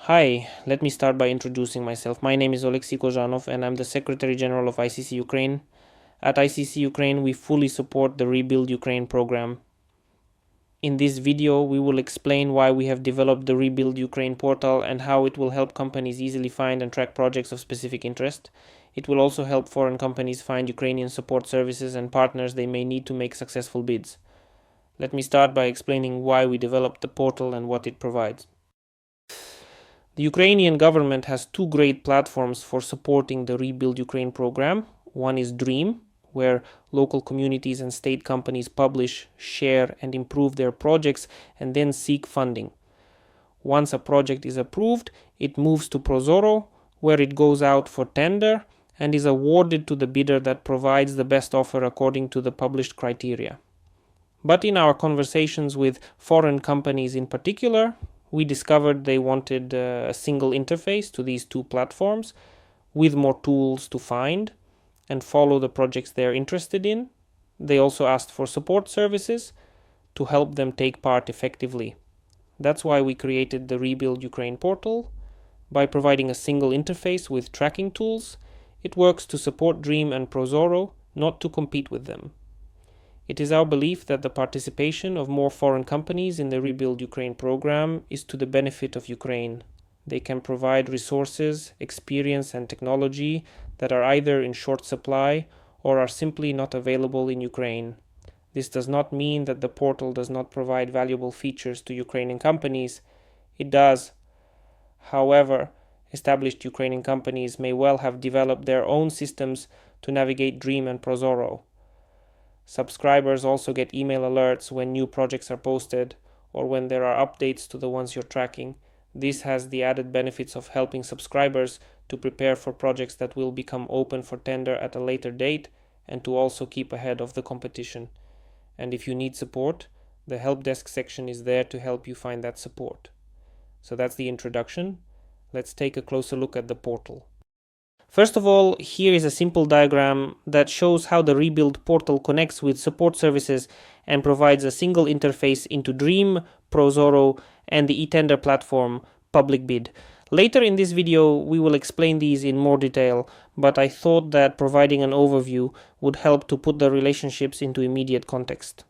Hi, let me start by introducing myself. My name is Oleksiy Kozhanov and I'm the Secretary General of ICC Ukraine. At ICC Ukraine, we fully support the Rebuild Ukraine program. In this video, we will explain why we have developed the Rebuild Ukraine portal and how it will help companies easily find and track projects of specific interest. It will also help foreign companies find Ukrainian support services and partners they may need to make successful bids. Let me start by explaining why we developed the portal and what it provides. The Ukrainian government has two great platforms for supporting the Rebuild Ukraine program. One is DREAM, where local communities and state companies publish, share, and improve their projects and then seek funding. Once a project is approved, it moves to Prozoro, where it goes out for tender and is awarded to the bidder that provides the best offer according to the published criteria. But in our conversations with foreign companies in particular, we discovered they wanted a single interface to these two platforms with more tools to find and follow the projects they're interested in. They also asked for support services to help them take part effectively. That's why we created the Rebuild Ukraine portal. By providing a single interface with tracking tools, it works to support DREAM and Prozoro, not to compete with them. It is our belief that the participation of more foreign companies in the Rebuild Ukraine program is to the benefit of Ukraine. They can provide resources, experience, and technology that are either in short supply or are simply not available in Ukraine. This does not mean that the portal does not provide valuable features to Ukrainian companies. It does. However, established Ukrainian companies may well have developed their own systems to navigate DREAM and Prozoro. Subscribers also get email alerts when new projects are posted or when there are updates to the ones you're tracking. This has the added benefits of helping subscribers to prepare for projects that will become open for tender at a later date and to also keep ahead of the competition. And if you need support, the help desk section is there to help you find that support. So that's the introduction. Let's take a closer look at the portal. First of all, here is a simple diagram that shows how the Rebuild portal connects with support services and provides a single interface into DREAM, Prozoro, and the eTender platform, Public Bid. Later in this video, we will explain these in more detail, but I thought that providing an overview would help to put the relationships into immediate context.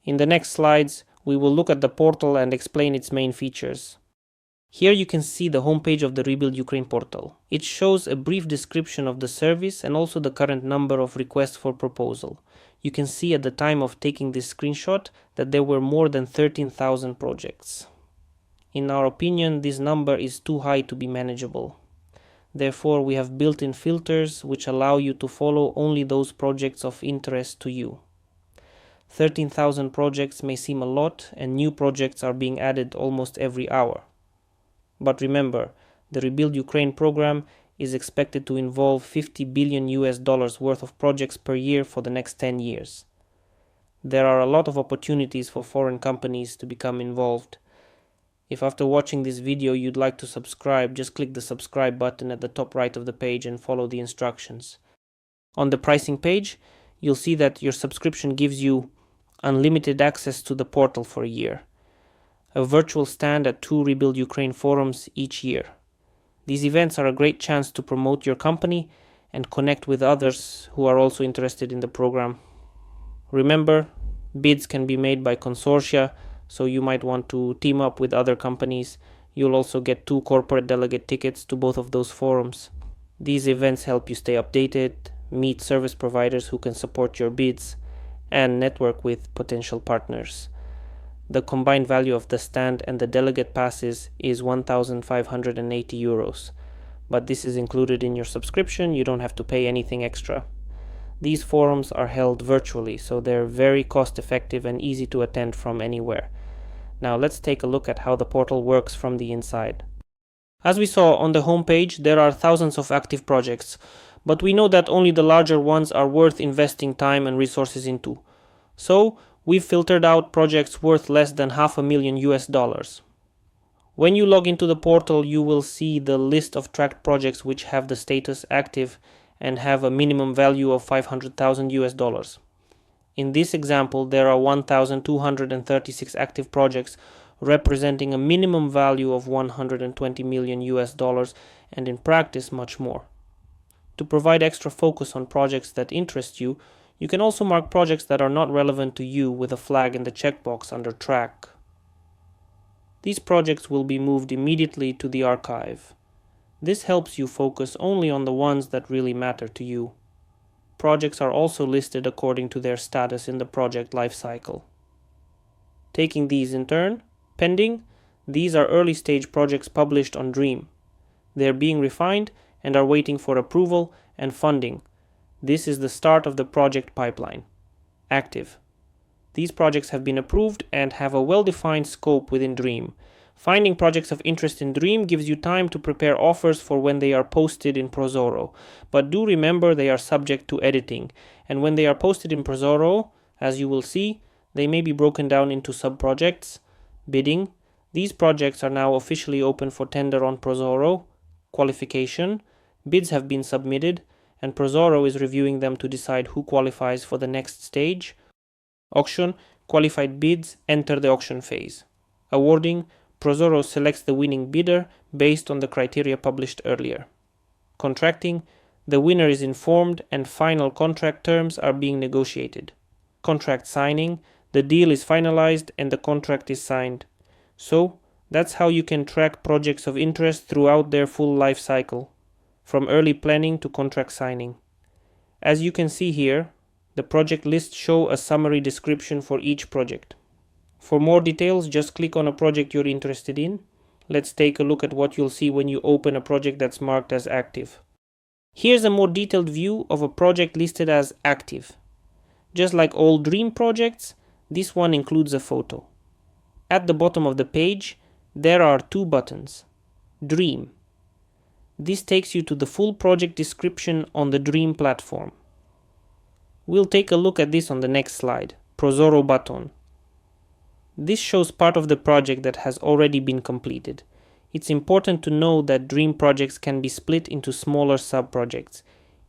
In the next slides, we will look at the portal and explain its main features. Here you can see the homepage of the Rebuild Ukraine portal. It shows a brief description of the service and also the current number of requests for proposal. You can see at the time of taking this screenshot that there were more than 13,000 projects. In our opinion, this number is too high to be manageable. Therefore, we have built-in filters which allow you to follow only those projects of interest to you. 13,000 projects may seem a lot, and new projects are being added almost every hour. But remember, the Rebuild Ukraine program is expected to involve $50 billion worth of projects per year for the next 10 years. There are a lot of opportunities for foreign companies to become involved. If after watching this video you'd like to subscribe, just click the subscribe button at the top right of the page and follow the instructions. On the pricing page, you'll see that your subscription gives you unlimited access to the portal for a year. A virtual stand at 2 Rebuild Ukraine forums each year. These events are a great chance to promote your company and connect with others who are also interested in the program. Remember, bids can be made by consortia, so you might want to team up with other companies. You'll also get 2 corporate delegate tickets to both of those forums. These events help you stay updated, meet service providers who can support your bids, and network with potential partners. The combined value of the stand and the delegate passes is 1,580 euros. But this is included in your subscription, you don't have to pay anything extra. These forums are held virtually, so they're very cost effective and easy to attend from anywhere. Now let's take a look at how the portal works from the inside. As we saw on the homepage, there are thousands of active projects, but we know that only the larger ones are worth investing time and resources into. So, we've filtered out projects worth less than $500,000. When you log into the portal, you will see the list of tracked projects which have the status active and have a minimum value of $500,000. In this example, there are 1,236 active projects representing a minimum value of 120 million US dollars, and in practice much more. To provide extra focus on projects that interest you, you can also mark projects that are not relevant to you with a flag in the checkbox under Track. These projects will be moved immediately to the archive. This helps you focus only on the ones that really matter to you. Projects are also listed according to their status in the project lifecycle. Taking these in turn, pending, these are early stage projects published on Dream. They are being refined and are waiting for approval and funding. This is the start of the project pipeline. Active. These projects have been approved and have a well-defined scope within Dream. Finding projects of interest in Dream gives you time to prepare offers for when they are posted in Prozoro, but do remember they are subject to editing, and when they are posted in Prozoro, as you will see, they may be broken down into sub-projects. Bidding. These projects are now officially open for tender on Prozoro. Qualification. Bids have been submitted, and Prozoro is reviewing them to decide who qualifies for the next stage. Auction. Qualified bids enter the auction phase. Awarding. Prozoro selects the winning bidder based on the criteria published earlier. Contracting. The winner is informed and final contract terms are being negotiated. Contract signing. The deal is finalized and the contract is signed. So, that's how you can track projects of interest throughout their full life cycle, from early planning to contract signing. As you can see here, the project lists show a summary description for each project. For more details, just click on a project you're interested in. Let's take a look at what you'll see when you open a project that's marked as active. Here's a more detailed view of a project listed as active. Just like all Dream projects, this one includes a photo. At the bottom of the page, there are two buttons. Dream. This takes you to the full project description on the Dream platform. We'll take a look at this on the next slide. Prozoro button. This shows part of the project that has already been completed. It's important to know that Dream projects can be split into smaller sub-projects,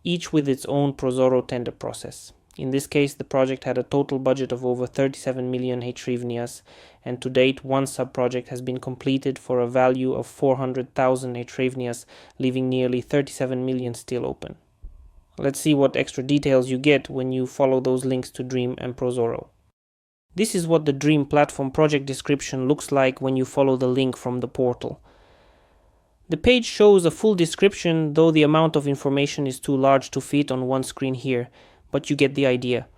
each with its own Prozoro tender process. In this case, the project had a total budget of over 37 million hryvnias, and to date, one sub-project has been completed for a value of 400,000 hryvnias, leaving nearly 37 million still open. Let's see what extra details you get when you follow those links to Dream and Prozoro. This is what the Dream platform project description looks like when you follow the link from the portal. The page shows a full description, though the amount of information is too large to fit on one screen here, but you get the idea.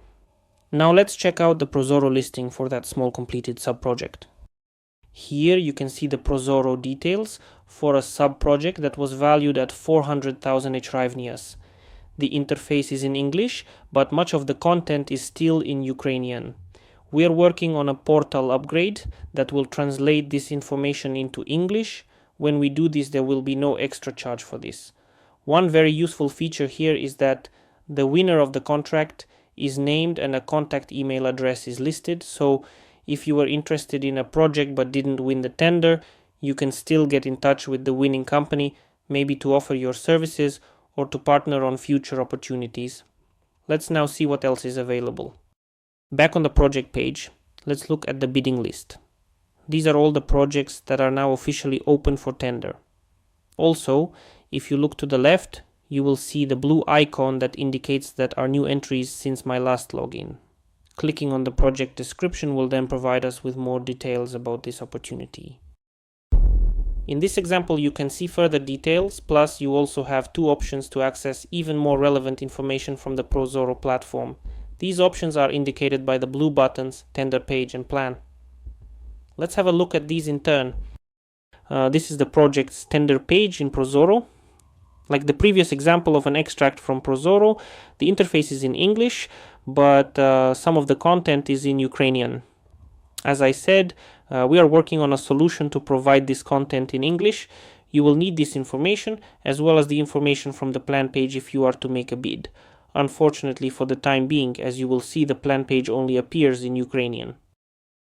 Now let's check out the Prozoro listing for that small completed sub-project. Here you can see the Prozoro details for a sub-project that was valued at 400,000 hryvnias. The interface is in English, but much of the content is still in Ukrainian. We are working on a portal upgrade that will translate this information into English. When we do this, there will be no extra charge for this. One very useful feature here is that the winner of the contract is named and a contact email address is listed, so if you were interested in a project but didn't win the tender, you can still get in touch with the winning company, maybe to offer your services or to partner on future opportunities. Let's now see what else is available. Back on the project page, let's look at the bidding list. These are all the projects that are now officially open for tender. Also, if you look to the left, you will see the blue icon that indicates that are new entries since my last login. Clicking on the project description will then provide us with more details about this opportunity. In this example, you can see further details, plus you also have two options to access even more relevant information from the Prozoro platform. These options are indicated by the blue buttons, Tender Page and Plan. Let's have a look at these in turn. This is the project's tender page in Prozoro. Like the previous example of an extract from Prozoro, the interface is in English, but some of the content is in Ukrainian. As I said, we are working on a solution to provide this content in English. You will need this information as well as the information from the plan page if you are to make a bid. Unfortunately, for the time being, as you will see, the plan page only appears in Ukrainian.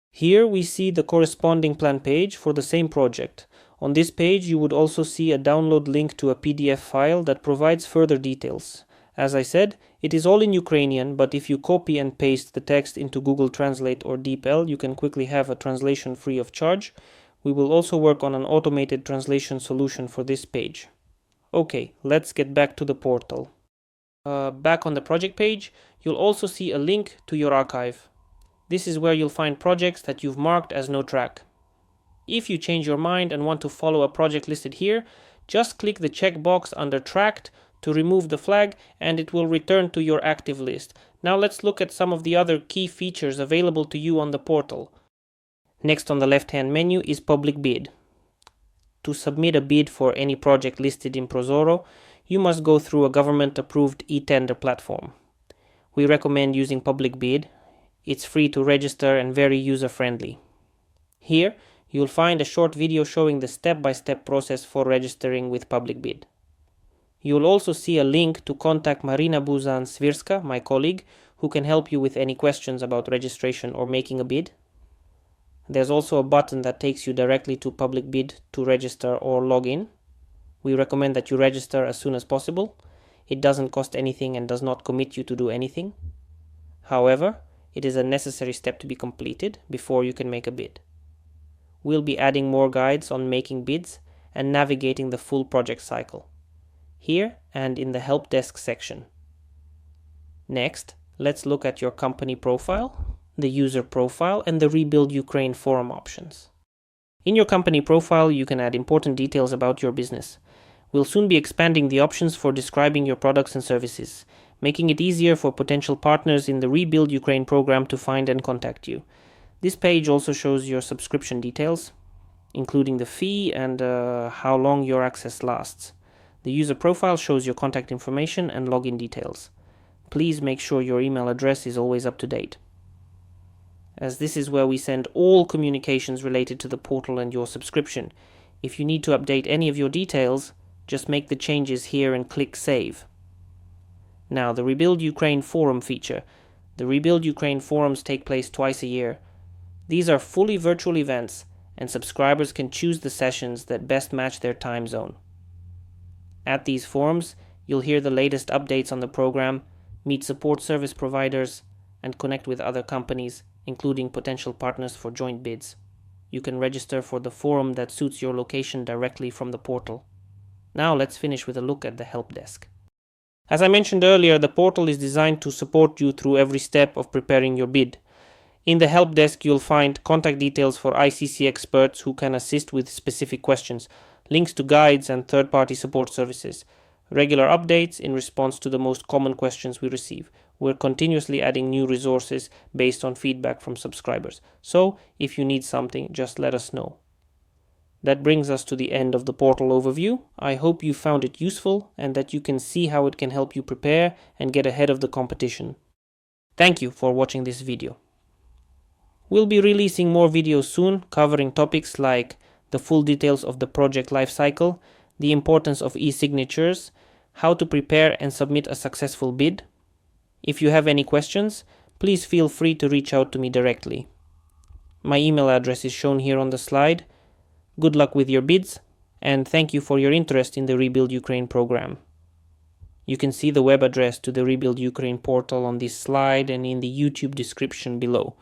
Here we see the corresponding plan page for the same project. On this page you would also see a download link to a PDF file that provides further details. As I said, It is all in Ukrainian, but if you copy and paste the text into Google Translate or DeepL, you can quickly have a translation free of charge. We will also work on an automated translation solution for this page. Okay, let's get back to the portal. Back on the project page, you'll also see a link to your archive. This is where you'll find projects that you've marked as no track. If you change your mind and want to follow a project listed here, just click the checkbox under Tracked to remove the flag and it will return to your active list. Now let's look at some of the other key features available to you on the portal. Next on the left-hand menu is Public Bid. To submit a bid for any project listed in Prozoro, you must go through a government-approved e-tender platform. We recommend using Public Bid. It's free to register and very user-friendly. Here, you'll find a short video showing the step-by-step process for registering with Public Bid. You'll also see a link to contact Marina Buzan-Svirska, my colleague, who can help you with any questions about registration or making a bid. There's also a button that takes you directly to Public Bid to register or log in. We recommend that you register as soon as possible. It doesn't cost anything and does not commit you to do anything. However, it is a necessary step to be completed before you can make a bid. We'll be adding more guides on making bids and navigating the full project cycle, here and in the Help Desk section. Next, let's look at your company profile, the user profile, and the Rebuild Ukraine forum options. In your company profile, you can add important details about your business. We'll soon be expanding the options for describing your products and services, making it easier for potential partners in the Rebuild Ukraine program to find and contact you. This page also shows your subscription details, including the fee and how long your access lasts. The user profile shows your contact information and login details. Please make sure your email address is always up to date, as this is where we send all communications related to the portal and your subscription. If you need to update any of your details, just make the changes here and click Save. Now, the Rebuild Ukraine forum feature. The Rebuild Ukraine forums take place twice a year. These are fully virtual events, and subscribers can choose the sessions that best match their time zone. At these forums, you'll hear the latest updates on the program, meet support service providers, and connect with other companies, including potential partners for joint bids. You can register for the forum that suits your location directly from the portal. Now let's finish with a look at the help desk. As I mentioned earlier, the portal is designed to support you through every step of preparing your bid. In the help desk, you'll find contact details for ICC experts who can assist with specific questions, links to guides and third-party support services, regular updates in response to the most common questions we receive. We're continuously adding new resources based on feedback from subscribers. So, if you need something, just let us know. That brings us to the end of the portal overview. I hope you found it useful and that you can see how it can help you prepare and get ahead of the competition. Thank you for watching this video. We'll be releasing more videos soon covering topics like the full details of the project lifecycle, the importance of e-signatures, how to prepare and submit a successful bid. If you have any questions, please feel free to reach out to me directly. My email address is shown here on the slide. Good luck with your bids, and thank you for your interest in the Rebuild Ukraine program. You can see the web address to the Rebuild Ukraine portal on this slide and in the YouTube description below.